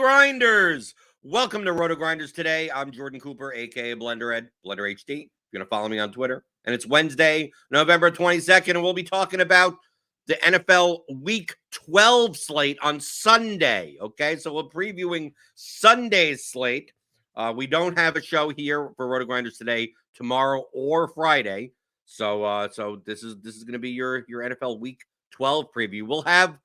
Grinders. Welcome to RotoGrinders Today. I'm Jordan Cooper, a.k.a. BlenderHD, BlenderHD. You're going to follow me on Twitter. And it's Wednesday, November 22nd, and we'll be talking about the NFL Week 12 slate on Sunday, okay? So we're previewing Sunday's slate. We don't have a show here for RotoGrinders Today tomorrow or Friday. So this is going to be your NFL Week 12 preview. We'll have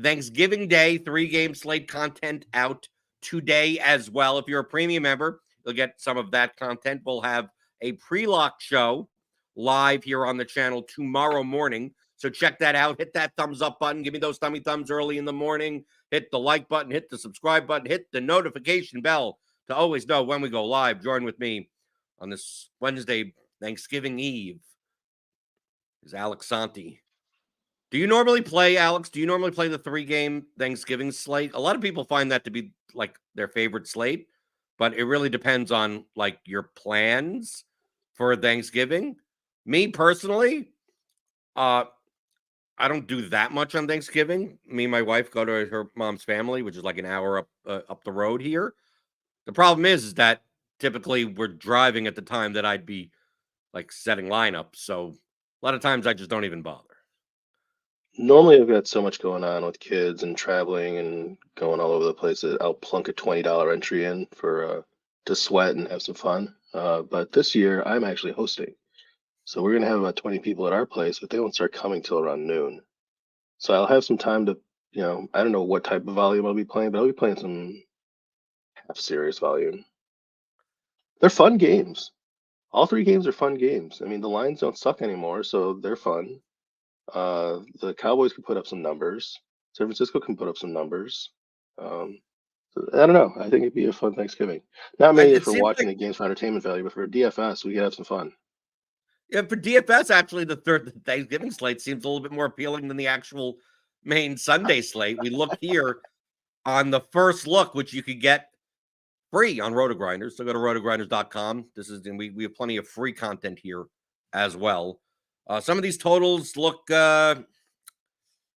Thanksgiving Day 3-game slate content out today as well. If you're a premium member, you'll get some of that content. We'll have a pre-lock show live here on the channel tomorrow morning. So check that out. Hit that thumbs up button. Give me those thummy thumbs early in the morning. Hit the like button. Hit the subscribe button. Hit the notification bell to always know when we go live. Join with me on this Wednesday, Thanksgiving Eve. Is Alex SONTY. Do you normally play, Alex? Do you normally play the 3-game Thanksgiving slate? A lot of people find that to be like their favorite slate, but it really depends on like your plans for Thanksgiving. Me personally, I don't do that much on Thanksgiving. Me and my wife go to her mom's family, which is like an hour up the road here. The problem is that typically we're driving at the time that I'd be like setting lineups. So a lot of times I just don't even bother. Normally, I've got so much going on with kids and traveling and going all over the place that I'll plunk a $20 entry in for to sweat and have some fun. But this year, I'm actually hosting. So we're going to have about 20 people at our place, but they won't start coming till around noon. So I'll have some time to, I don't know what type of volume I'll be playing, but I'll be playing some half-serious volume. They're fun games. All 3 games are fun games. I mean, the lines don't suck anymore, so they're fun. The Cowboys can put up some numbers. San Francisco can put up some numbers. I don't know. I think it'd be a fun Thanksgiving. Not mainly for watching the games for entertainment value, but for DFS, we could have some fun. Yeah, for DFS, actually, the third Thanksgiving slate seems a little bit more appealing than the actual main Sunday slate. We look here on the first look, which you could get free on RotoGrinders. So go to rotogrinders.com. We have plenty of free content here as well. Some of these totals look, they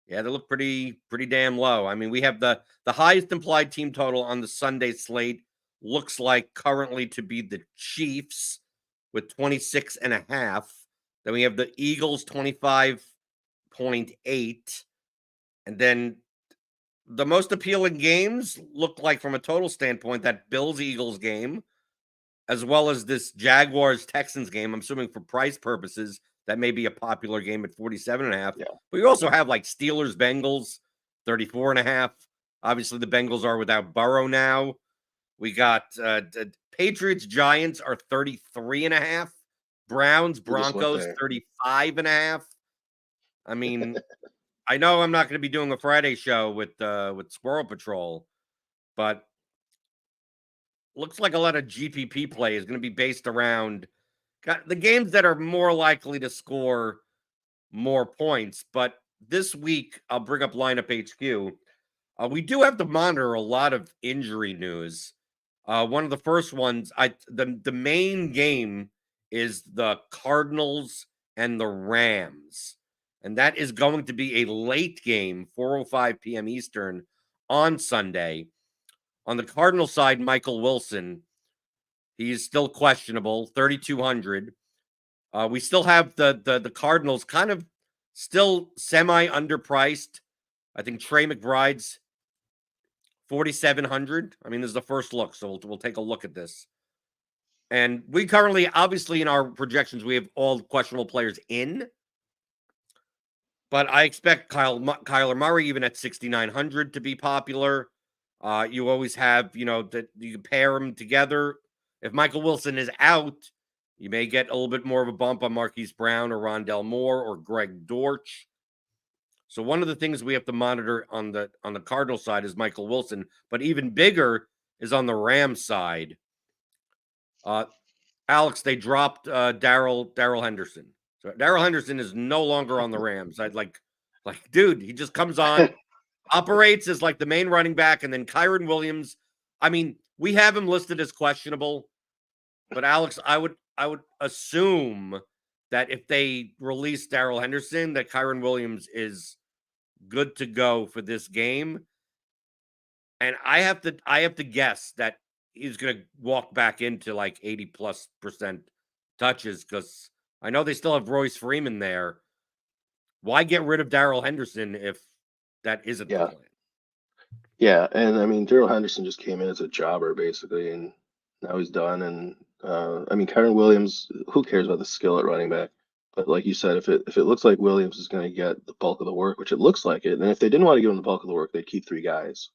look pretty damn low. I mean, we have the highest implied team total on the Sunday slate looks like currently to be the Chiefs with 26.5. Then we have the Eagles 25.8, and then the most appealing games look like, from a total standpoint, that Bills-Eagles game, as well as this Jaguars-Texans game. I'm assuming for price purposes, that may be a popular game at 47.5. Yeah. But you also have like Steelers-Bengals, 34.5. Obviously, the Bengals are without Burrow now. We got Patriots-Giants are 33.5. Browns-Broncos, 35.5. I mean, I know I'm not going to be doing a Friday show with Squirrel Patrol, but looks like a lot of GPP play is going to be based around the games that are more likely to score more points. But this week, I'll bring up Lineup HQ. We do have to monitor a lot of injury news. One of the first ones, the main game is the Cardinals and the Rams. And that is going to be a late game, 4:05 p.m. Eastern on Sunday. On the Cardinal side, Michael Wilson, he's still questionable, 3,200. We still have the Cardinals kind of still semi-underpriced. I think Trey McBride's 4,700. I mean, this is the first look, so we'll take a look at this. And we currently, obviously, in our projections, we have all questionable players in. But I expect Kyler Murray, even at 6,900, to be popular. You always have, that you can pair them together. If Michael Wilson is out, you may get a little bit more of a bump on Marquise Brown or Rondell Moore or Greg Dortch. So one of the things we have to monitor on the Cardinal side is Michael Wilson, but even bigger is on the Rams side. Alex, they dropped Darrell Henderson. So Darrell Henderson is no longer on the Rams. I'd like, dude, he just comes on, operates as like the main running back, and then Kyren Williams. I mean, we have him listed as questionable, but Alex, I would assume that if they release Darrell Henderson, that Kyren Williams is good to go for this game. And I have to guess that he's going to walk back into like 80+% touches because I know they still have Royce Freeman there. Why get rid of Darrell Henderson if that isn't the Yeah. plan? Yeah, and I mean, Darrell Henderson just came in as a jobber basically, and now he's done. And I mean, Kyron Williams, who cares about the skill at running back? But like you said, if it looks like Williams is going to get the bulk of the work, which it looks like it, and if they didn't want to give him the bulk of the work, they'd keep three guys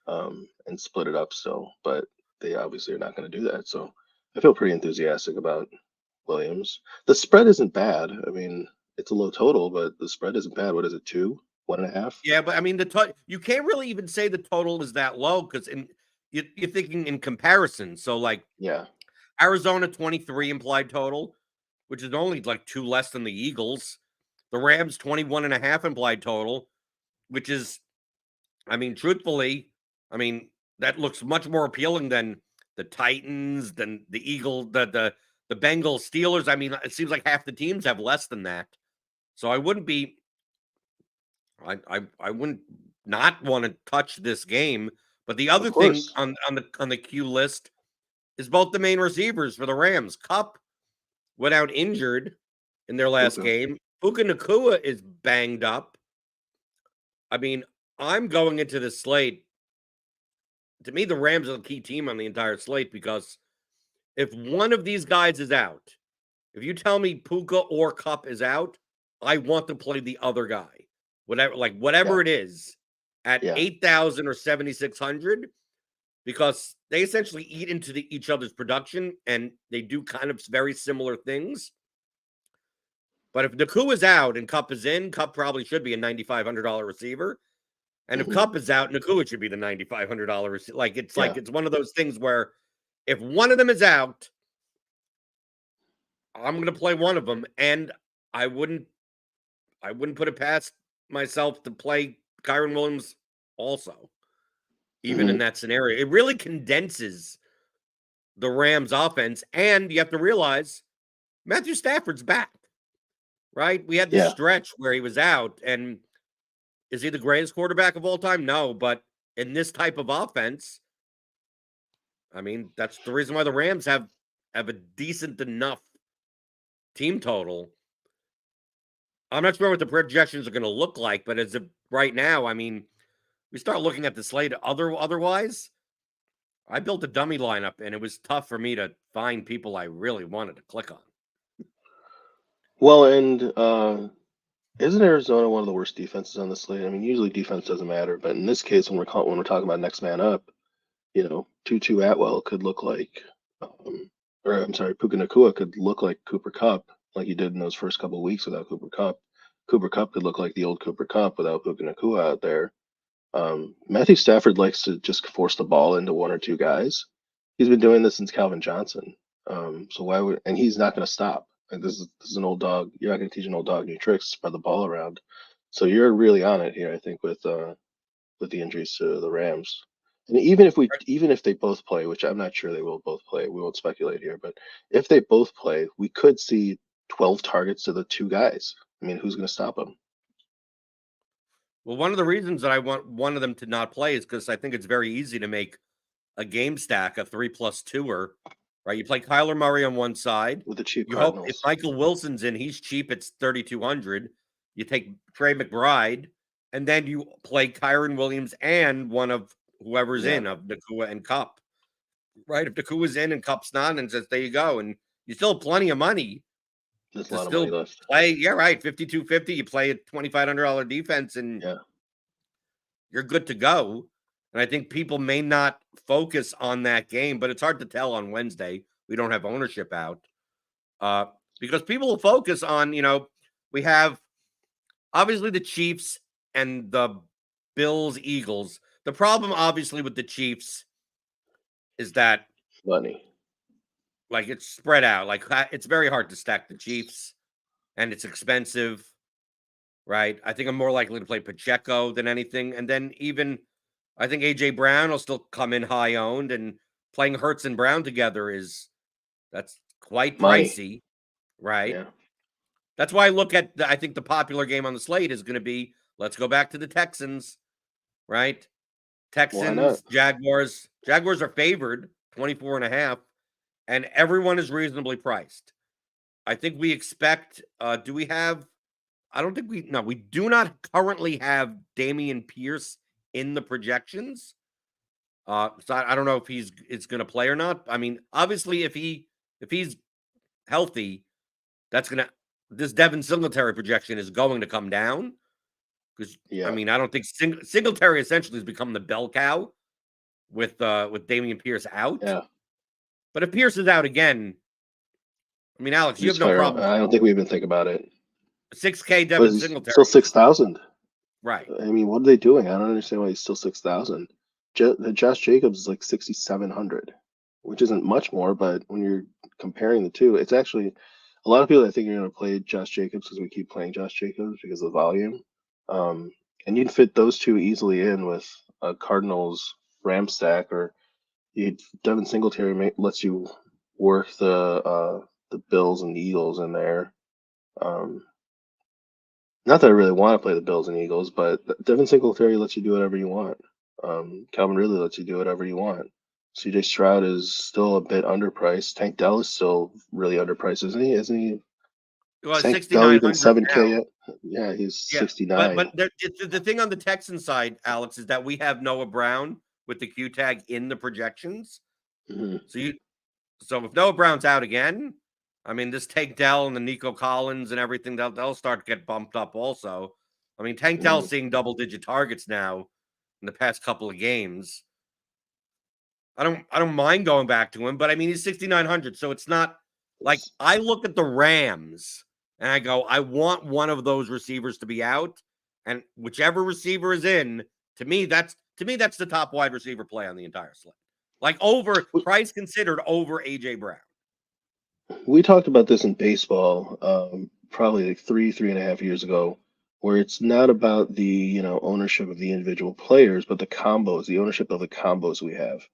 and split it up still. But they obviously are not going to do that. So I feel pretty enthusiastic about Williams. The spread isn't bad. I mean, it's a low total, but the spread isn't bad. What is it, 2, 1.5? Yeah, but I mean, you can't really even say the total is that low because you're thinking in comparison. So, like Yeah. Arizona 23 implied total, which is only like 2 less than the Eagles. The Rams 21.5 implied total, which is, I mean, truthfully, I mean, that looks much more appealing than the Titans, than the Eagle, the Bengals, Steelers. I mean, it seems like half the teams have less than that. So I wouldn't be I wouldn't not want to touch this game. But the Of other thing course. on the queue list is both the main receivers for the Rams. Cup went out injured in their last Puka. game. Puka Nakua is banged up. I mean, I'm going into the slate. To me, the Rams are the key team on the entire slate because if one of these guys is out, if you tell me Puka or Cup is out, I want to play the other guy. Yeah. Whatever it is at Yeah. 8,000 or 7,600 because they essentially eat into each other's production and they do kind of very similar things. But if Nakua is out and Cup is in, Cup probably should be a $9,500 receiver. And if Hmm. Cup is out, Nakua should be the $9,500 receiver. Yeah. It's one of those things where if one of them is out, I'm going to play one of them, and I wouldn't put it past myself to play Kyron Williams also, even in Hmm. that scenario. It really condenses the Rams offense, and you have to realize Matthew Stafford's back, right? We had this Yeah. stretch where he was out, and is he the greatest quarterback of all time? No, but in this type of offense, I mean, that's the reason why the Rams have a decent enough team total. I'm not sure what the projections are going to look like, but as of right now, I mean, we start looking at the slate otherwise. I built a dummy lineup, and it was tough for me to find people I really wanted to click on. Well, and isn't Arizona one of the worst defenses on the slate? I mean, usually defense doesn't matter, but in this case, when we're talking about next man up, Tutu Atwell could look like, or I'm sorry, Puka Nakua could look like Cooper Kupp, like he did in those first couple of weeks without Cooper Kupp. Cooper Kupp could look like the old Cooper Kupp without Puka Nakua out there. Matthew Stafford likes to just force the ball into one or two guys. He's been doing this since Calvin Johnson. So why would and he's not going to stop. Like this is an old dog. You're not going to teach an old dog new tricks. Spread the ball around. So you're really on it here, I think, with the injuries to the Rams. And even if they both play, which I'm not sure they will both play, we won't speculate here, but if they both play, we could see 12 targets to the two guys. I mean, who's going to stop them? Well, one of the reasons that I want one of them to not play is because I think it's very easy to make a game stack, a 3+2er, right? You play Kyler Murray on one side. With the cheap You hope if Cardinals? Michael Wilson's in, he's cheap. It's 3,200. You take Trey McBride, and then you play Kyron Williams and one of whoever's Yeah, in of Nakua and Cup, right? If Nakua's in and Cup's not, and says there you go, and you still have plenty of money there's a to lot of money still left. play. Yeah, right. 5,250. You play a $2,500 defense, and Yeah. you're good to go. And I think people may not focus on that game, but it's hard to tell on Wednesday. We don't have ownership out because people will focus on, we have obviously the Chiefs and the Bills, Eagles. The problem, obviously, with the Chiefs is that, Money. like, it's spread out. Like, it's very hard to stack the Chiefs, and it's expensive, right? I think I'm more likely to play Pacheco than anything. And then even I think AJ Brown will still come in high owned, and playing Hurts and Brown together that's quite Money. pricey, right? Yeah. That's why I look at I think the popular game on the slate is going to be let's go back to the Texans, right? Why not? Texans, Jaguars. Jaguars are favored 24.5, and everyone is reasonably priced. I think we expect. Do we have? I don't think we. No, we do not currently have Dameon Pierce in the projections. So I don't know if it's going to play or not. I mean, obviously, if he's healthy, that's gonna. This Devin Singletary projection is going to come down because I Yeah. mean, I don't think Singletary essentially has become the bell cow with Dameon Pierce out. Yeah. But if Pierce is out again, I mean, Alex, you have Just no fire. problem. I don't think we even think about it. 6K But Devin he's Singletary, still 6,000. right? I mean, what are they doing? I don't understand why he's still 6,000. Josh Jacobs is like 6,700, which isn't much more, but when you're comparing the two, it's actually a lot of people I think are going to play Josh Jacobs because we keep playing Josh Jacobs because of the volume. And you'd fit those two easily in with a Cardinals Ram stack, or Devin Singletary lets you work the Bills and Eagles in there. Not that I really want to play the Bills and Eagles, but Devin Singletary lets you do whatever you want. Calvin Ridley lets you do whatever you want. CJ Stroud is still a bit underpriced. Tank Dell is still really underpriced, isn't he? Isn't he? Well, Tank Dell even 6,900 now. 7K yet? Yeah, he's Yeah, 69. but the thing on the Texan side, Alex, is that we have Noah Brown with the Q tag in the projections. Mhm. So if Noah Brown's out again, I mean, this Tank Dell and the Nico Collins and everything, they'll start to get bumped up also. I mean, Tank Dell's Mhm. seeing double-digit targets now in the past couple of games. I don't mind going back to him, but I mean, he's 6,900, so it's not like I look at the Rams and I go, I want one of those receivers to be out, and whichever receiver is in, to me that's the top wide receiver play on the entire slate. Like over price considered over AJ Brown. We talked about this in baseball, probably like 3.5 years ago, where it's not about the, ownership of the individual players, but the combos, the ownership of the combos we have.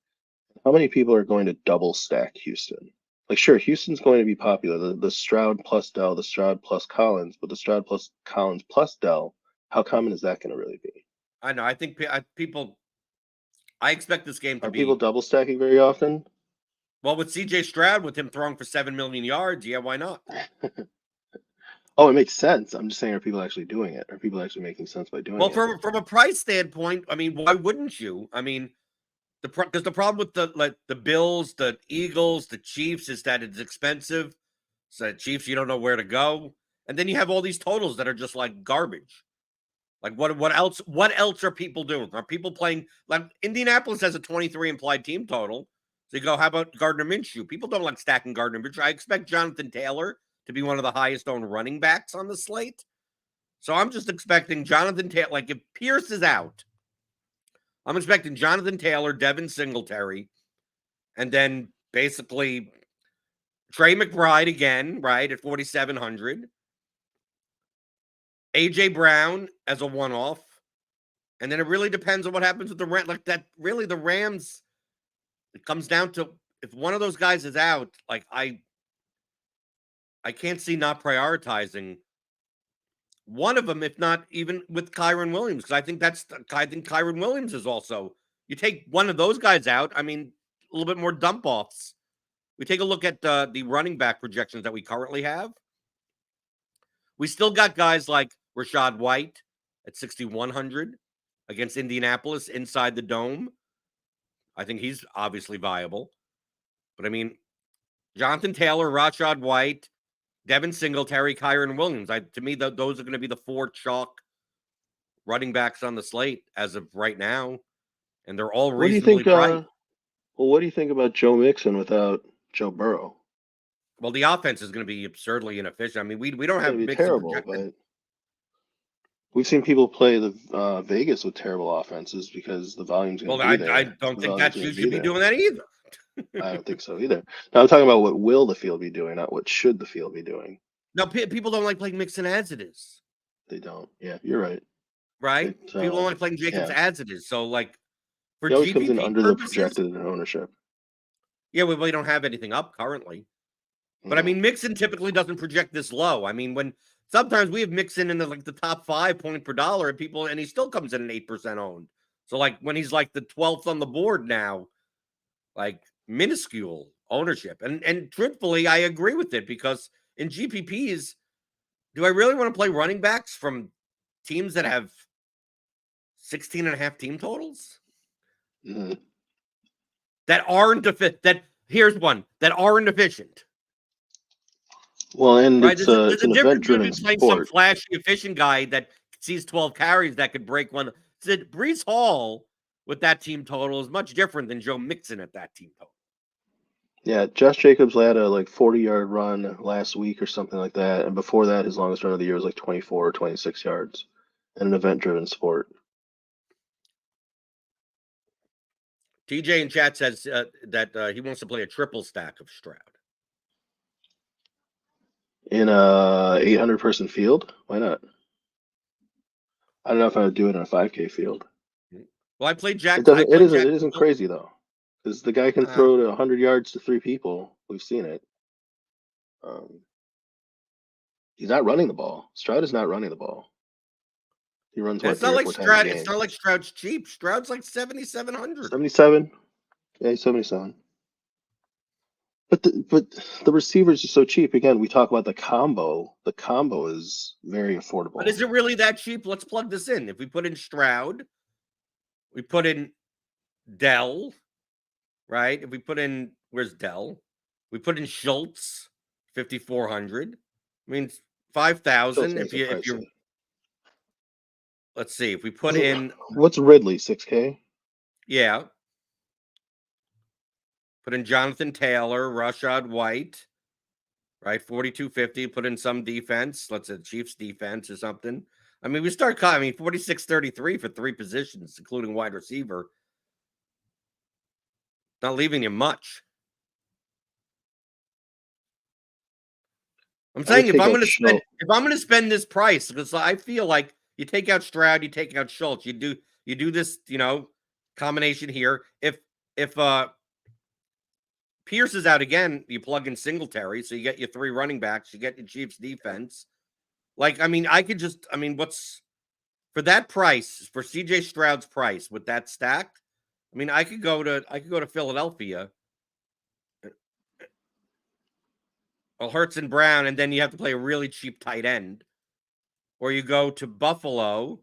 How many people are going to double stack Houston? Like, sure, Houston's going to be popular. The Stroud plus Dell, the Stroud plus Collins, but the Stroud plus Collins plus Dell, how common is that going to really be? I know. I think people. I expect this game to Are people be double stacking very often? well with CJ Stroud with him throwing for 7 million yards. Yeah, why not? Oh, it makes sense. I'm just saying, are people actually doing it? Are people actually making sense by doing Well, it? from a price standpoint, I mean, why wouldn't you? I mean, because the problem with the Bills, the Eagles, the Chiefs is that it's expensive. So Chiefs, you don't know where to go, and then you have all these totals that are just like garbage. Like what else? What else are people doing? Are people playing like Indianapolis has a 23 implied team total? So you go, how about Gardner Minshew? People don't like stacking Gardner Minshew. I expect Jonathan Taylor to be one of the highest owned running backs on the slate. So I'm just expecting Jonathan Taylor. Like if Pierce is out, I'm expecting Jonathan Taylor, Devin Singletary, and then basically Trey McBride again, right, at 4,700. AJ Brown as a one-off. And then it really depends on what happens with the Rams. Like that, really, the Rams, it comes down to if one of those guys is out, like I can't see not prioritizing one of them, if not even with Kyron Williams, because I think Kyron Williams is also, you take one of those guys out, I mean, a little bit more dump offs. We take a look at the running back projections that we currently have. We still got guys like Rashad White at 6,100 against Indianapolis inside the dome. I think he's obviously viable. But I mean, Jonathan Taylor, Rashad White, Devin Singletary, Kyron Williams. To me, those are going to be the four chalk running backs on the slate as of right now. And they're all What do you reasonably think? priced. Well, what do you think about Joe Mixon without Joe Burrow? Well, the offense is going to be absurdly inefficient. I mean, we don't It's going have to be Mixon terrible, projected. but we've seen people play the Vegas with terrible offenses because the volume's going Well, to be I there. don't The think volume's that going you to be should be there. doing that either. I don't think so either. Now I'm talking about what will the field be doing, not what should the field be doing. No, people don't like playing Mixon as it is, They don't. Yeah, you're right. right? It, People don't like playing Jacobs yeah, as it is. So, like, for he always comes in GPP under the purposes, projected ownership. yeah, we don't have anything up currently. But I Mm. mean, Mixon typically doesn't project this low. I mean, when sometimes we have Mixon in the top 5 point per dollar, and he still comes in at 8% owned. So like when he's like the 12th on the board now, like minuscule ownership. And truthfully, I agree with it because in GPPs, do I really want to play running backs from teams that have 16 and a half team totals? Mhm. That aren't here's one that aren't efficient. Well, and Right? it's There's a an difference event-driven between playing some sport. flashy efficient guy that sees 12 carries that could break one. Said Brees Hall with that team total is much different than Joe Mixon at that team total. Yeah, Josh Jacobs had a like 40-yard run last week or something like that, and before that, his longest run of the year was like 24 or 26 yards in an event-driven sport. TJ in chat says that he wants to play a triple stack of Stroud. In a 800-person field, why not? I don't know if I would do it in a 5K field. Well, I played It Jack. I doesn't. played Jack. It isn't crazy though, because the guy can throw to 100 yards to 3 people. We've seen it. He's not running the ball. Stroud is not running the ball. He runs And what, it's not 3 or like 4 times a Stroud. It's game. not like Stroud's cheap. Stroud's like 7,700. 77. Yeah, he's 77. But the receivers are so cheap. Again, we talk about the combo. The combo is very But affordable. is it really that cheap? Let's plug this in. If we put in Stroud, we put in Dell, right? If we put in where's Dell? We put in Schultz, 5,400. I mean, 5,000. Still If you pricey. let's see, if we put in What's Ridley, 6K? yeah, put in Jonathan Taylor, Rashad White, right? 4,250. Put in some defense. Let's say Chiefs defense or something. I mean, we start. I mean, 46.33 for 3 positions, including wide receiver. Not leaving you much. I'm saying if I'm going to spend this price, because I feel like you take out Stroud, you take out Schultz, you do this, combination here. If Pierce is out again, you plug in Singletary, so you get your 3 running backs, you get your Chiefs defense. Like, I mean, what's for that price, for CJ Stroud's price with that stack? I mean, I could go to Philadelphia. Well, Hurts and Brown, and then you have to play a really cheap tight end. Or you go to Buffalo.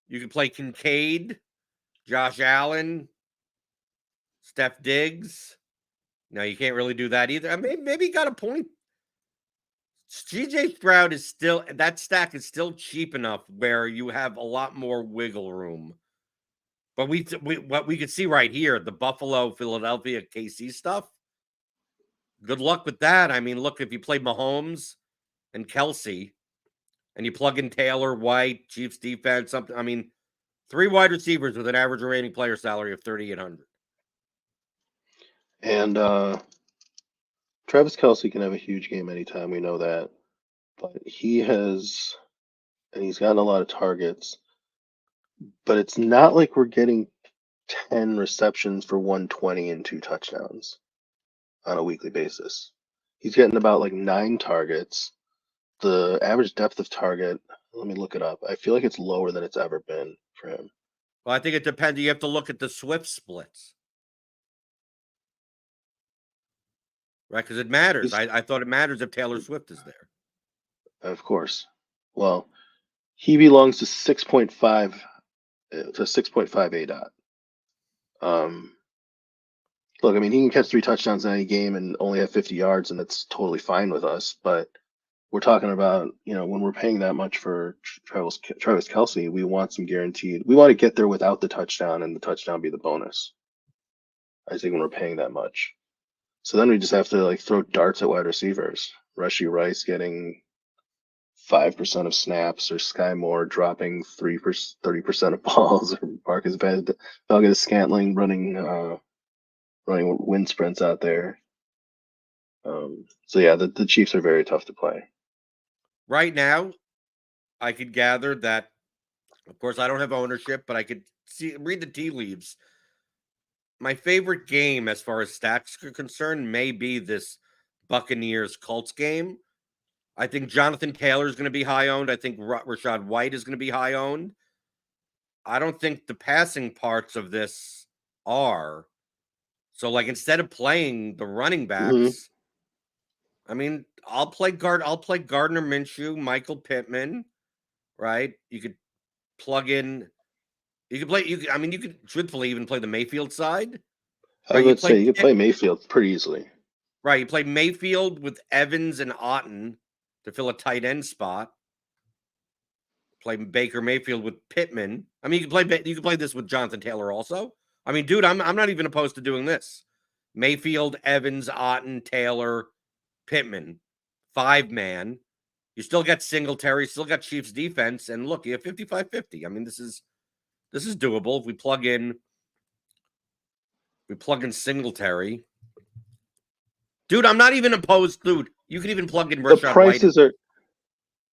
You can play Kincaid, Josh Allen, Steph Diggs. No, you can't really do that either. I mean, maybe you got a point. CJ Stroud is still, that stack is still cheap enough where you have a lot more wiggle room. But what we could see right here, the Buffalo, Philadelphia, KC stuff. Good luck with that. I mean, look, if you play Mahomes and Kelsey and you plug in Taylor, White, Chiefs defense, something, I mean, 3 wide receivers with an average remaining player salary of 3,800. And Travis Kelce can have a huge game anytime. We know that. But he's gotten a lot of targets. But it's not like we're getting 10 receptions for 120 and 2 touchdowns on a weekly basis. He's getting about like 9 targets. The average depth of target, let me look it up. I feel like it's lower than it's ever been for him. Well, I think it depends. You have to look at the Swift splits. Right? Because it matters. I thought it matters if Taylor Swift is there. Of course. Well, he belongs to 6.5 ADOT. Look, I mean, he can catch 3 touchdowns in any game and only have 50 yards, and that's totally fine with us. But we're talking about, when we're paying that much for Travis Kelce, we want some guaranteed. We want to get there without the touchdown, and the touchdown be the bonus. I think when we're paying that much. So then we just have to like throw darts at wide receivers. Rashee Rice getting 5% of snaps, or Sky Moore dropping 30% of balls, or Marcus Scantling running wind sprints out there. So yeah, the Chiefs are very tough to play. Right now, I could gather that, of course, I don't have ownership, but I could read the tea leaves. My favorite game, as far as stacks are concerned, may be this Buccaneers Colts game. I think Jonathan Taylor is going to be high owned. I think Rashad White is going to be high owned. I don't think the passing parts of this are. So, like, instead of playing the running backs, I mean, I'll play Gardner Minshew, Michael Pittman, right? You could plug in. I mean, you could truthfully even play the Mayfield side, I right? You would play say you could Pitt, play Mayfield pretty easily. right? You play Mayfield with Evans and Otten to fill a tight end spot. Play Baker Mayfield with Pittman. I mean, you can play this with Jonathan Taylor also. I mean, dude, I'm not even opposed to doing this. Mayfield, Evans, Otten, Taylor, Pittman, 5-man. You still got Singletary, still got Chiefs defense, and look, you have 55-50. I mean, this is doable if we plug in Singletary. Dude, I'm not even opposed, dude. You can even plug in The Rashad White. prices are,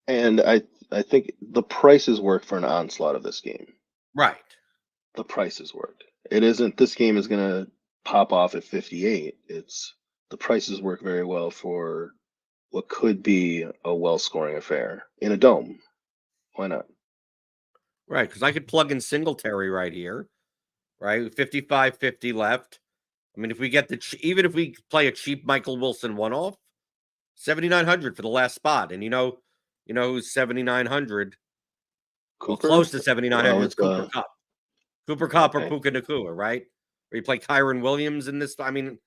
and I think the prices work for an onslaught of this game. Right. The prices work. It isn't this game is gonna pop off at 58. It's the prices work very well for what could be a well-scoring affair in a dome. Why not? Right, because I could plug in Singletary right here, right? 55-50 left. I mean, if we get even if we play a cheap Michael Wilson one-off, 7,900 for the last spot. And you know who's 7,900? Well, Cooper? close to 7,900 Well, is it's Cooper Kupp. Cooper Kupp or okay. Puka Nacua, right? Or you play Kyron Williams in this. I mean,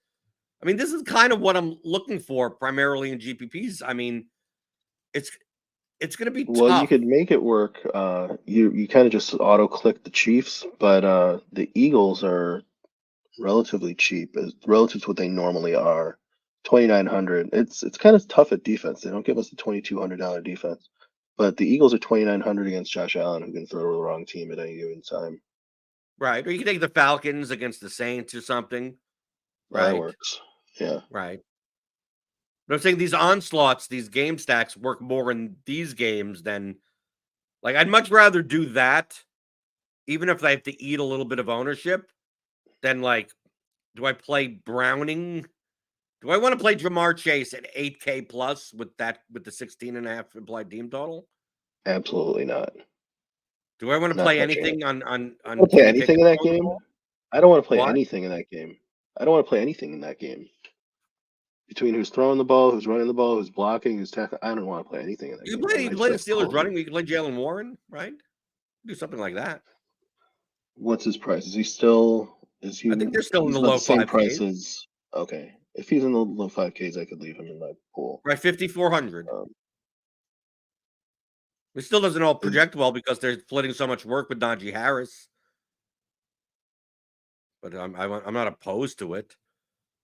this is kind of what I'm looking for primarily in GPPs. I mean, it's going to be Well, you tough. could make it work. You kind of just auto click the Chiefs, but the Eagles are relatively cheap as relative to what they normally are. 2,900. It's kind of tough at defense. They don't give us the $2,200 defense, but the Eagles are 2,900 against Josh Allen, who can throw to the wrong team at any given time. Right. Or you can take the Falcons against the Saints or something. Well, that Right. works. Yeah. Right. But I'm saying these onslaughts, these game stacks work more in these games than, like, I'd much rather do that, even if I have to eat a little bit of ownership, than, like, do I play Browning? Do I want to play Jamar Chase at 8K plus with the 16.5 implied team total? Absolutely not. Do I want to Not play touching it. anything on I don't play Kenny anything Pickett in that throwing the game. ball? I don't want to play What? anything in that game. I don't want to play anything in that game. Between who's throwing the ball, who's running the ball, who's blocking, who's tackling, I don't want to play anything in that You game. can play the That's Steelers bullshit. running. You can play Jalen Warren, right? Do something like that. What's his price? Is he still? Is he? I think they're still in He's the about low the same price 5Ks, as. Okay, if he's in the low 5Ks, I could leave him in my pool. right? 5,400. Um, It still doesn't all is- project well because they're splitting so much work with Najee Harris. But I'm not opposed to it.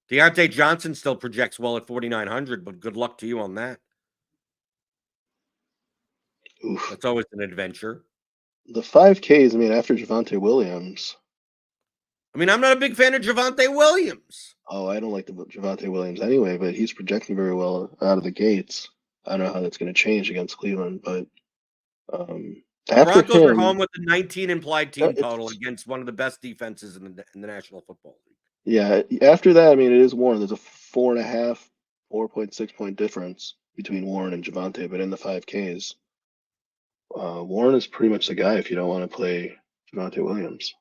Deontay Johnson still projects well at 4,900, but good luck to you on that. oof. That's always an adventure. The 5Ks. I mean, after Javonte Williams. I mean, I'm not a big fan of Javonte Williams. Oh, I don't like the Javonte Williams anyway, but he's projecting very well out of the gates. I don't know how that's going to change against Cleveland, but The after Broncos are home him, with the 19 implied team total it's against one of the best defenses in the National Football League. yeah. After that, I mean, it is Warren. There's a 4.5, 4.6 point difference between Warren and Javonte, but in the 5Ks, Warren is pretty much the guy if you don't want to play Javonte Williams.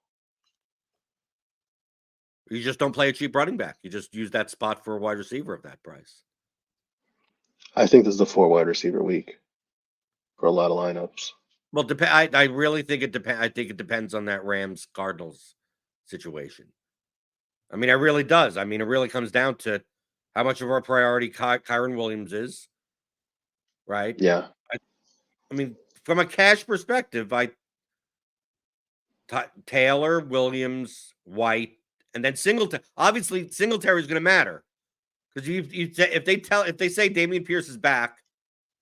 You just don't play a cheap running back. You just use that spot for a wide receiver of that price. I think this is the 4 wide receiver week for a lot of lineups. Well, I really think it depends. I think it depends on that Rams Cardinals situation. I mean, it really does. I mean, it really comes down to how much of our priority Kyron Williams is, right? Yeah. I mean, from a cash perspective, Taylor, Williams, White, and then Singletary. Obviously, Singletary is going to matter because if they say Dameon Pierce is back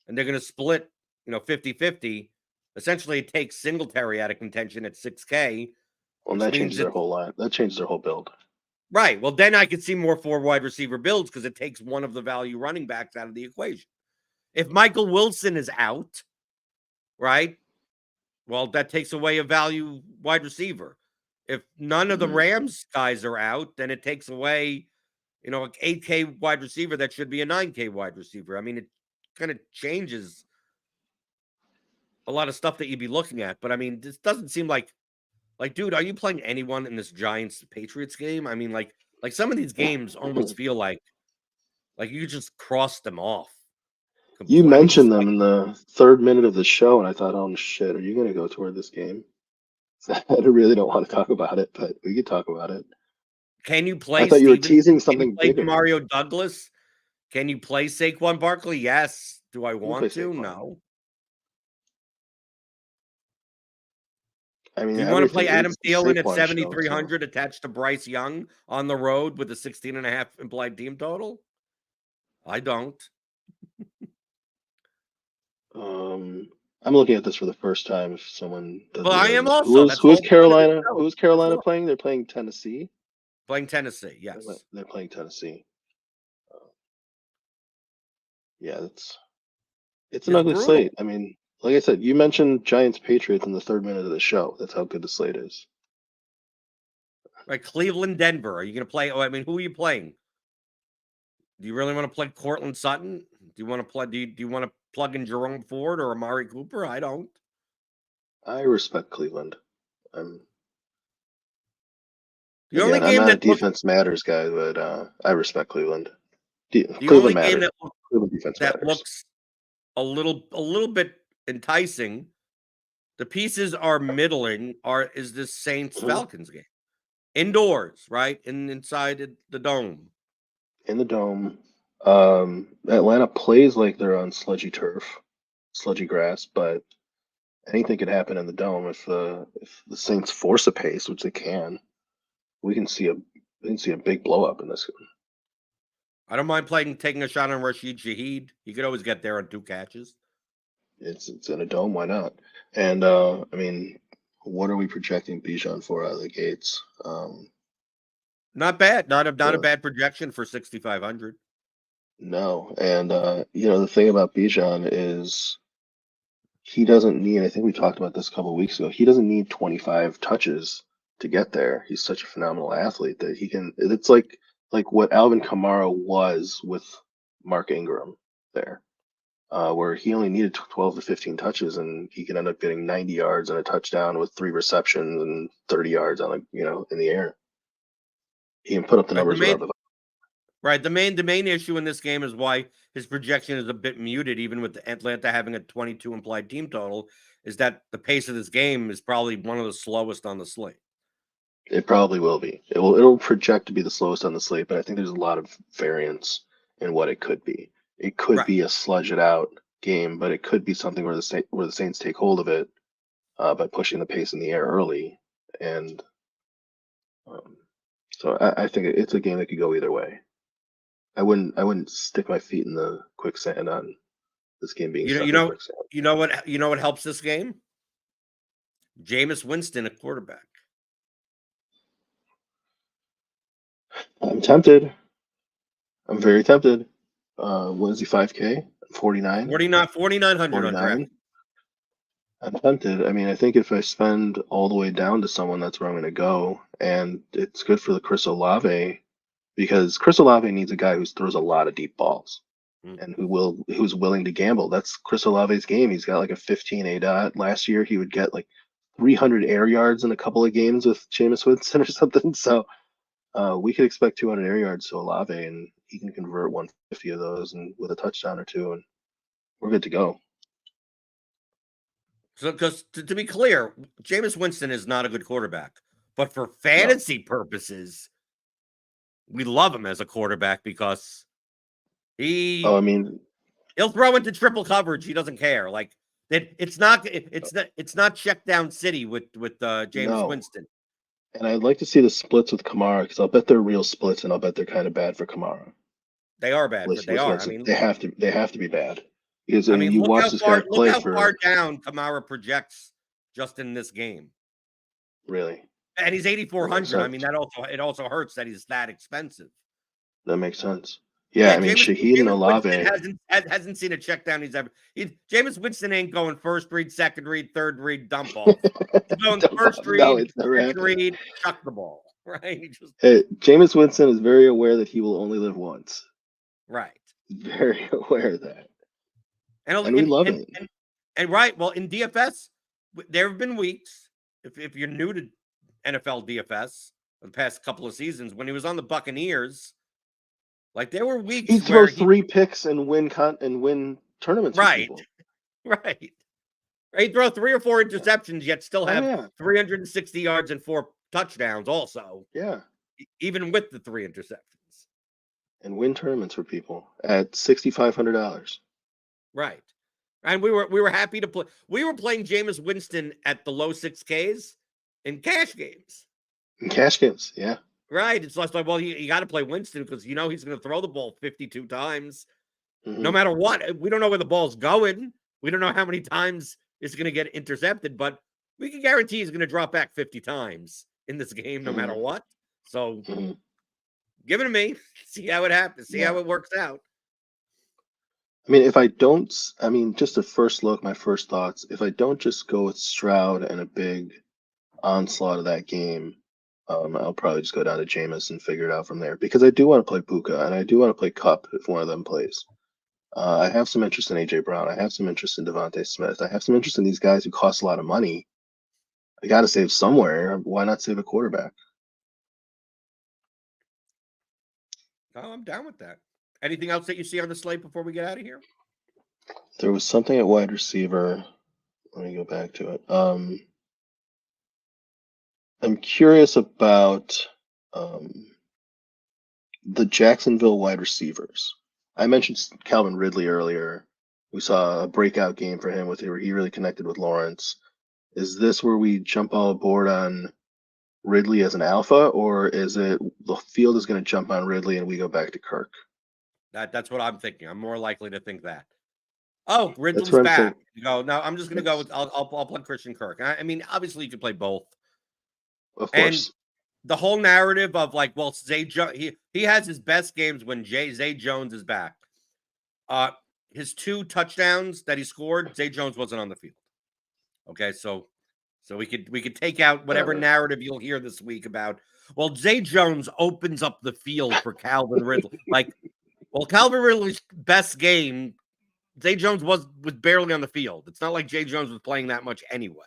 and they're going to split, 50-50, essentially it takes Singletary out of contention at 6K. Well, that changes their whole line. That changes their whole build. Right. Well, then I could see more 4 wide receiver builds because it takes one of the value running backs out of the equation. If Michael Wilson is out, right? Well, that takes away a value wide receiver. If none of the Rams guys are out, then it takes away, an 8K wide receiver that should be a 9K wide receiver. I mean, it kind of changes a lot of stuff that you'd be looking at. But I mean, this doesn't seem like Like, dude, are you playing anyone in this Giants Patriots game? I mean, like some of these games almost feel like you just crossed them off. You I mean, just mentioned like, them in the 3rd minute of the show, and I thought, oh shit, are you going to go toward this game? I really don't want to talk about it, but we could talk about it. can you I play thought you were Stevenson? teasing Can you something play bigger. Mario Douglas? Can you play Saquon Barkley? Yes. Do I You can play want to? Saquon. No. I mean, Do you want to play everything. Adam It's the Thielen at Saquon show, so 7,300 attached to Bryce Young on the road with a 16.5 implied team total? I don't. I'm looking at this for the first time. If someone Well, I am doesn't, also. That's the who is whole point of the Carolina? show. Who is Let's Carolina look. playing? They're playing Tennessee. Playing Tennessee, yes. They're playing Tennessee. Yeah, it's an It's ugly brutal. slate. I mean, like I said, you mentioned Giants Patriots in the 3rd minute of the show. That's how good the slate is. Right, Cleveland, Denver. Are you going to play? Oh, I mean, who are you playing? Do you really want to play Cortland Sutton? Do you want to play? Do you want to plug in Jerome Ford or Amari Cooper? I don't. I respect Cleveland. I'm The only Again, I'm game not a that looks defense matters guy, but I respect Cleveland. the only Cleveland game matters. Cleveland defense that matters. looks a little bit enticing. The pieces are middling. Is this Saints Falcons game indoors, right? Inside the dome. In the dome. Atlanta plays like they're on sludgy turf, sludgy grass, but anything could happen in the dome if the Saints force a pace, which they can. We can see a big blow up in this. I don't mind taking a shot on Rashid Shaheed. He could always get there on 2 catches. It's in a dome, why not? And I mean, what are we projecting Bijan for out of the gates? Not bad. Not a So, bad projection for 6,500. no, and the thing about Bijan is he doesn't need. I think we talked about this a couple of weeks ago. He doesn't need 25 touches to get there. He's such a phenomenal athlete that he can. It's like what Alvin Kamara was with Mark Ingram there. Where he only needed 12 to 15 touches, and he can end up getting 90 yards and a touchdown with 3 receptions and 30 yards on in the air. He can put up the Right. numbers without the. Right. The main issue in this game is why his projection is a bit muted, even with Atlanta having a 22 implied team total, is that the pace of this game is probably one of the slowest on the slate. It probably will be. It'll project to be the slowest on the slate, but I think there's a lot of variance in what it could be. It could Right. be a sludge it out game, but it could be something where the Saints take hold of it by pushing the pace in the air early, and so I think it's a game that could go either way. I wouldn't stick my feet in the quicksand on this game being stuck in quicksand. You know what helps this game? Jameis Winston at quarterback. I'm tempted. I'm very tempted. What is he, 5K? 49? 4,900 on draft. 49? I'm tempted. I mean, I think if I spend all the way down to someone, that's where I'm going to go. And it's good for the Chris Olave because Chris Olave needs a guy who throws a lot of deep balls and who's willing to gamble. That's Chris Olave's game. He's got like a 15 ADOT. Last year, he would get like 300 air yards in a couple of games with Jameis Winston or something. So we could expect 200 air yards to Olave, and he can convert 150 of those and with a touchdown or two, and we're good to go. So, because to be clear, Jameis Winston is not a good quarterback, but for fantasy purposes, we love him as a quarterback because he'll throw into triple coverage. He doesn't care. Like it's not check down city with Jameis Winston. And I'd like to see the splits with Kamara because I'll bet they're real splits, and I'll bet they're kind of bad for Kamara. They are bad, but they are. I mean, they have to be bad. Because I mean, you watch this guy play look how far down Kamara projects just in this game. Really? And he's 8,400. I mean, it also hurts that he's that expensive. That makes sense. Yeah, I mean, Shaheed and Olave hasn't seen a check down Jameis Winston ain't going first read, second read, third read, dump off. He's going first read, second read, chuck the ball. Right? Hey, Jameis Winston is very aware that he will only live once. Right. Very aware of that. And we love it. And right, well, in DFS, there have been weeks. If you're new to NFL DFS the past couple of seasons. When he was on the Buccaneers, like there were weeks He'd throw where he 3 picks and win tournaments for right, people. right. He'd throw 3 or 4 interceptions, yet still Oh have yeah, 360 yards and 4 touchdowns also, yeah, even with the 3 interceptions. and win tournaments for people at $6,500. Right. And we were happy to play. We were playing Jameis Winston at the low 6Ks in cash games. In cash games, yeah. Right. It's less like, well, you got to play Winston because you know he's going to throw the ball 52 times. No Mhm. matter what. We don't know where the ball's going. We don't know how many times it's going to get intercepted, but we can guarantee he's going to drop back 50 times in this game no matter what. So give it to me. See how it happens. See how it works out. I mean, if I don't, I mean, just a first look, my first thoughts, if I don't just go with Stroud and a big onslaught of that game, I'll probably just go down to Jameis and figure it out from there because I do want to play Puka and I do want to play Cup if one of them plays. I have some interest in AJ Brown. I have some interest in Devontae Smith. I have some interest in these guys who cost a lot of money. I got to save somewhere. Why not save a quarterback? Oh, I'm down with that. Anything else that you see on the slate before we get out of here? There was something at wide receiver. Let me go back to it. I'm curious about the Jacksonville wide receivers. I mentioned Calvin Ridley earlier. We saw a breakout game for him where he really connected with Lawrence. Is this where we jump all aboard on Ridley as an alpha, or is it the field is going to jump on Ridley and we go back to Kirk? That's what I'm thinking. I'm more likely to think that. Oh, Ridley's what I'm back. thinking. You go. No, I'm just going to go with. I'll play Christian Kirk. I mean, obviously you can play both. Of And course. the whole narrative of like, well, Zay Jones, he has his best games when Zay Jones is back. His 2 touchdowns that he scored, Zay Jones wasn't on the field. Okay, so we could take out whatever narrative you'll hear this week about. Well, Zay Jones opens up the field for Calvin Ridley. Like, well, Calvin Ridley's best game, Zay Jones was barely on the field. It's not like Zay Jones was playing that much anyway,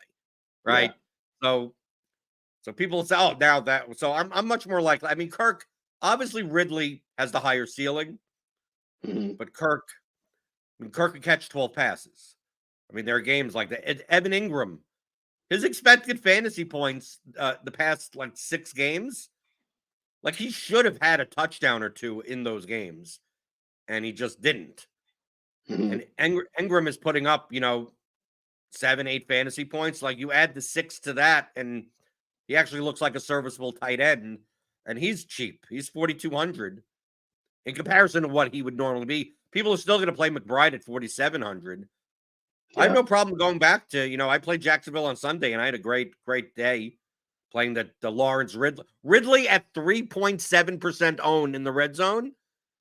right? Yeah. So people say, oh, now that. So I'm much more likely. I mean, Kirk, obviously Ridley has the higher ceiling, but Kirk could catch 12 passes. I mean, there are games like that. Evan Ingram, his expected fantasy points the past like 6 games, like he should have had a touchdown or 2 in those games, and he just didn't. And Ingram is putting up, 7, 8 fantasy points. Like you add the 6 to that, and he actually looks like a serviceable tight end, and he's cheap. He's 4,200 in comparison to what he would normally be. People are still going to play McBride at 4,700. I have no problem going back to, I played Jacksonville on Sunday, and I had a great day playing the Lawrence Ridley at 3.7% owned in the red zone.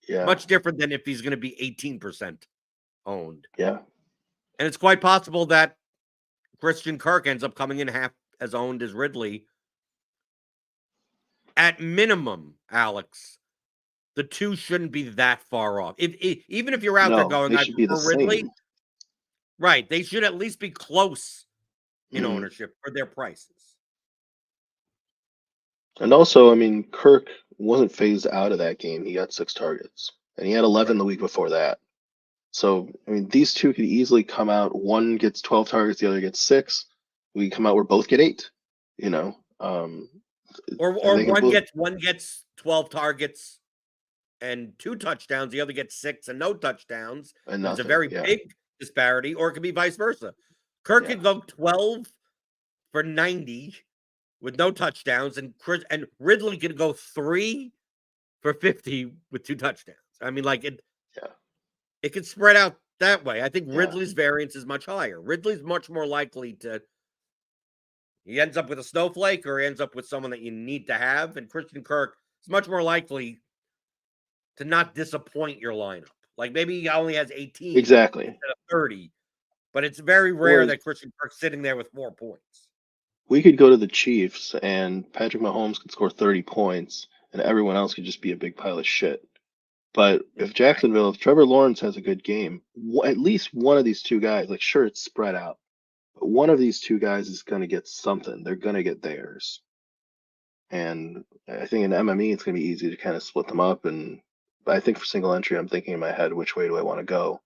Yeah. Much different than if he's going to be 18% owned. Yeah. And it's quite possible that Christian Kirk ends up coming in half as owned as Ridley. At minimum, Alex, the 2 shouldn't be that far off. Even if you're out there going, I prefer Ridley, right? They should at least be close in ownership for their prices. And also, I mean, Kirk wasn't phased out of that game. He got 6 targets, and he had 11 the week before that. So, I mean, these 2 could easily come out. One gets 12 targets, the other gets 6. We come out where both get 8. Or one gets 12 targets and 2 touchdowns. The other gets 6 and no touchdowns. And it's a very big disparity, or it could be vice versa. Kirk could go 12 for 90 with no touchdowns, and Ridley could go 3 for 50 with 2 touchdowns. I mean, like it could spread out that way. I think Ridley's variance is much higher. Ridley's much more likely to. He ends up with a snowflake, or he ends up with someone that you need to have. And Christian Kirk is much more likely to not disappoint your lineup. Like maybe he only has 18 instead of 30, but it's very rare that Christian Kirk's sitting there with 4 points. We could go to the Chiefs, and Patrick Mahomes could score 30 points, and everyone else could just be a big pile of shit. But if if Trevor Lawrence has a good game, at least one of these 2 guys, like sure, it's spread out, but one of these 2 guys is going to get something. They're going to get theirs. And I think in MME it's going to be easy to kind of split them up. And but I think for single entry, I'm thinking in my head, which way do I want to go?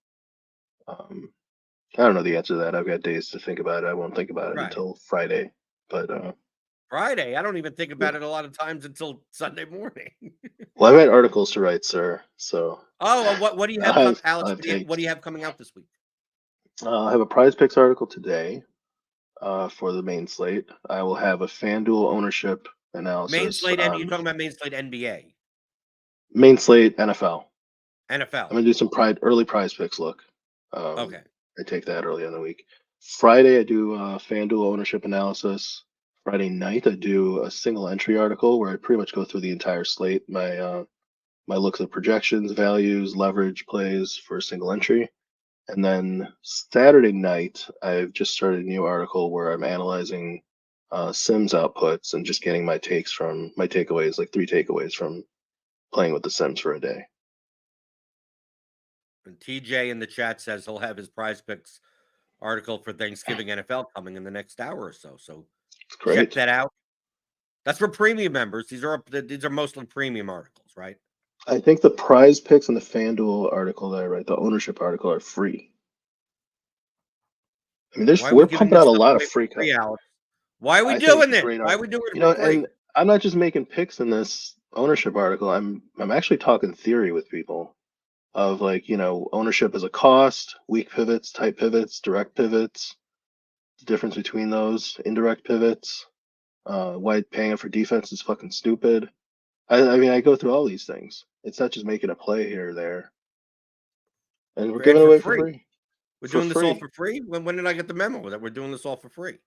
I don't know the answer to that. I've got days to think about it. I won't think about it Right. until Friday. But Friday. I don't even think yeah. about it a lot of times until Sunday morning. Well, I've got articles to write, sir. So Oh, what do you I'll have have Alex? I'll have What do takes. you have coming out this week? I have a Prize Picks article today for the main slate. I will have a FanDuel ownership Main analysis. slate, and you're talking about main slate NBA, Main slate NFL. I'm NFL. gonna do some early Prize Picks look. Um, Okay. I take that early in the week. Friday, I do FanDuel ownership analysis. Friday night, I do a single entry article where I pretty much go through the entire slate. My looks at projections, values, leverage plays for a single entry. And then Saturday night, I've just started a new article where I'm analyzing Sims outputs and just getting my takeaways, like 3 takeaways from playing with the Sims for a day. And TJ in the chat says he'll have his Prize Picks article for Thanksgiving NFL coming in the next hour or so. So It's check great. that out. That's for premium members. These are mostly premium articles, right? I think the Prize Picks and the FanDuel article that I write, the ownership article, are free. I mean, Why are we we're giving pumping this out a stuff lot of away for free free, content. Alex? Why are we I think it's doing a this? great Why are article. we doing it for free? And I'm not just making picks in this ownership article. I'm actually talking theory with people of like, ownership as a cost, weak pivots, tight pivots, direct pivots, the difference between those, indirect pivots, why paying it for defense is fucking stupid. I mean, I go through all these things. It's not just making a play here or there. And we're And giving it for away for free. free. We're For doing this all free. for free? When did I get the memo that we're doing this all for free?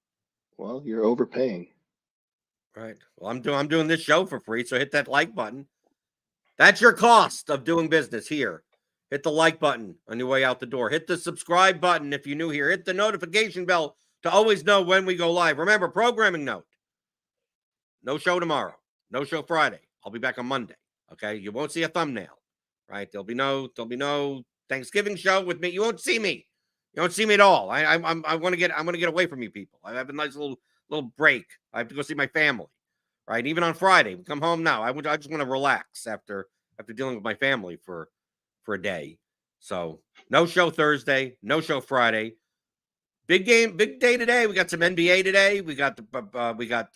Well, you're overpaying. Right. Well, I'm doing this show for free, so hit that like button. That's your cost of doing business here. Hit the like button on your way out the door. Hit the subscribe button if you're new here. Hit the notification bell to always know when we go live. Remember, programming note. No show tomorrow. No show Friday. I'll be back on Monday. Okay. You won't see a thumbnail. Right. There'll be no Thanksgiving show with me. You won't see me. You won't see me at all. I want to get away from you people. I have a nice little break. I have to go see my family. Right. Even on Friday. We come home now. I just want to relax after dealing with my family for a day. So no show Thursday, no show Friday. Big day today. We got some NBA today. We got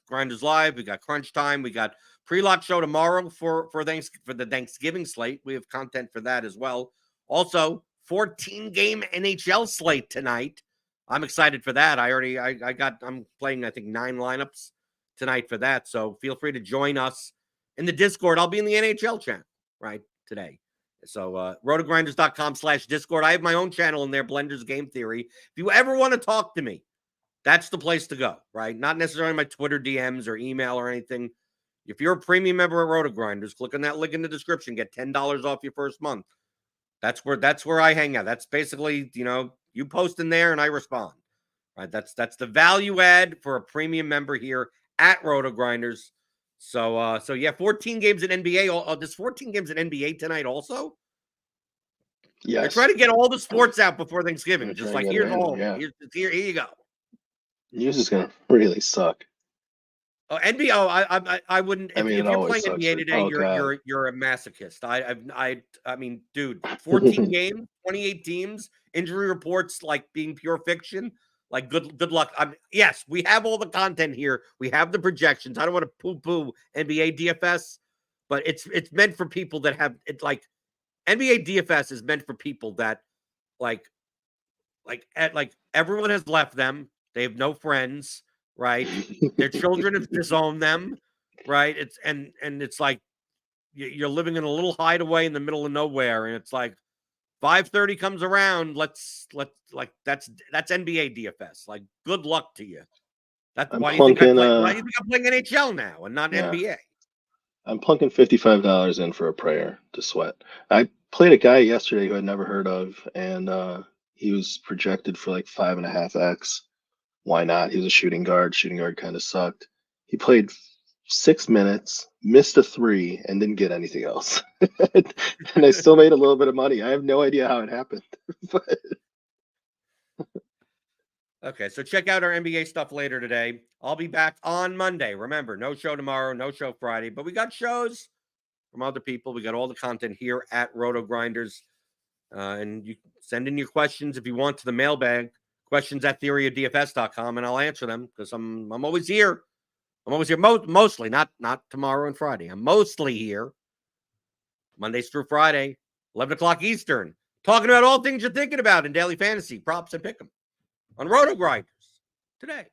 Grinders Live. We got Crunch Time. We got pre-lock show tomorrow for the Thanksgiving slate. We have content for that as well. Also, 14-game NHL slate tonight. I'm excited for that. I'm playing, I think, 9 lineups tonight for that. So feel free to join us in the Discord. I'll be in the NHL channel right today. So rotogrinders.com/Discord. I have my own channel in there, Blenders Game Theory. If you ever want to talk to me, that's the place to go, right? Not necessarily my Twitter DMs or email or anything. If you're a premium member at RotoGrinders, click on that link in the description, get $10 off your first month. That's where I hang out. That's basically, you post in there and I respond. Right? That's the value add for a premium member here at RotoGrinders. So yeah, 14 games in NBA. There's 14 games in NBA tonight also. They're Yes. trying to get all the sports out before Thanksgiving. We're Just trying to like, get it here's all in. of them. Yeah. Here you go. News is gonna really suck. Oh, NBA. I wouldn't. I mean, it If you're always playing sucks. NBA today, Oh God. you're a masochist. I mean, dude, 14 games, 28 teams, injury reports like being pure fiction. Like, good luck. Yes, we have all the content here. We have the projections. I don't want to poo-poo NBA DFS, but it's meant for people that have it. Like, NBA DFS is meant for people that like everyone has left them. They have no friends, right? Their children have disowned them, right? It's like you're living in a little hideaway in the middle of nowhere, and it's like 5:30 comes around. Let's like that's NBA DFS. Like, good luck to you. I'm Why do you think plunking. I'm playing NHL now and not Yeah, NBA? I'm plunking $55 in for a prayer to sweat. I played a guy yesterday who I'd never heard of, and he was projected for like 5.5x. Why not? He was a shooting guard. Shooting guard kind of sucked. He played 6 minutes, missed a three, and didn't get anything else. And I still made a little bit of money. I have no idea how it happened, but Okay, so check out our NBA stuff later today. I'll be back on Monday. Remember, no show tomorrow, no show Friday, but we got shows from other people. We got all the content here at RotoGrinders. And you send in your questions if you want to the mailbag, questions at theoryofdfs.com, and I'll answer them because I'm always here. I'm always here mostly, not tomorrow and Friday. I'm mostly here Mondays through Friday, 11 o'clock Eastern, talking about all things you're thinking about in daily fantasy, props, and pick'em on RotoGrinders today.